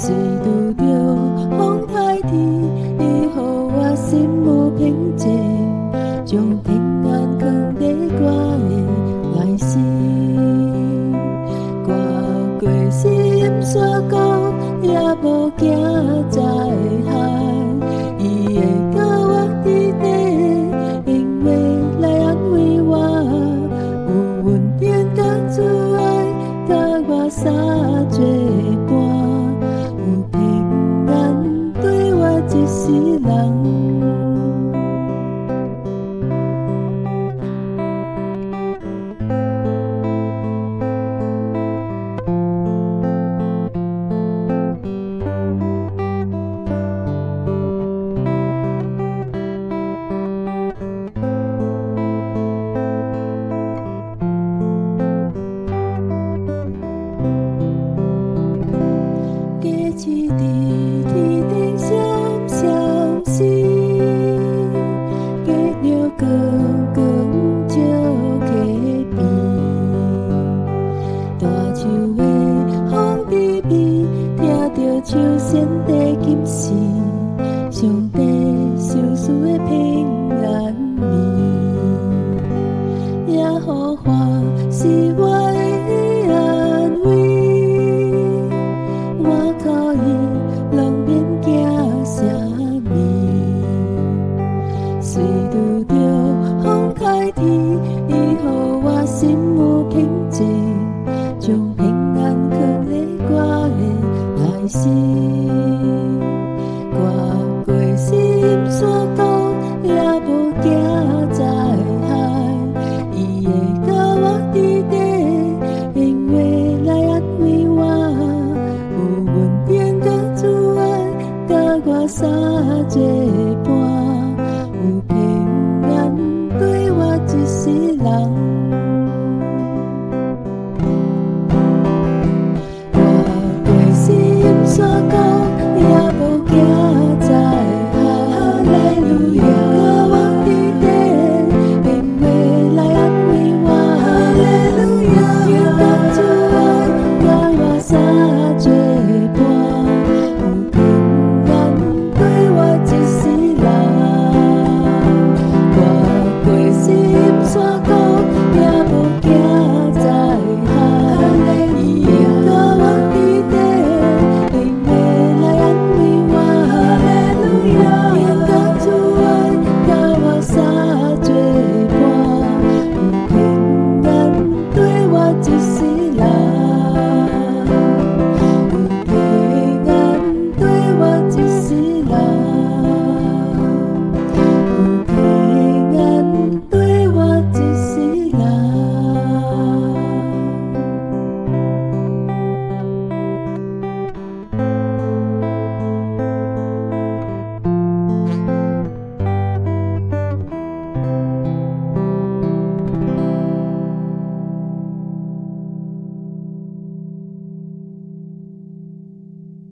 随拄着风台天，伊予我心有平静，将平安藏在我的内心。跨过深山谷，也无惊再会海，伊会甲我伫底，因为来安慰我，有稳定甲慈爱，甲我相作伴，有平安对我一世人。一伫天顶闪闪时，月亮光光照溪边，大树的风微微，听着树仙的金丝，上帝受赐的平安眠，也呼唤是我的安慰。我可以拢免惊啥物，随拄着风开天，伊予我心有平静，将平安藏在我的内心。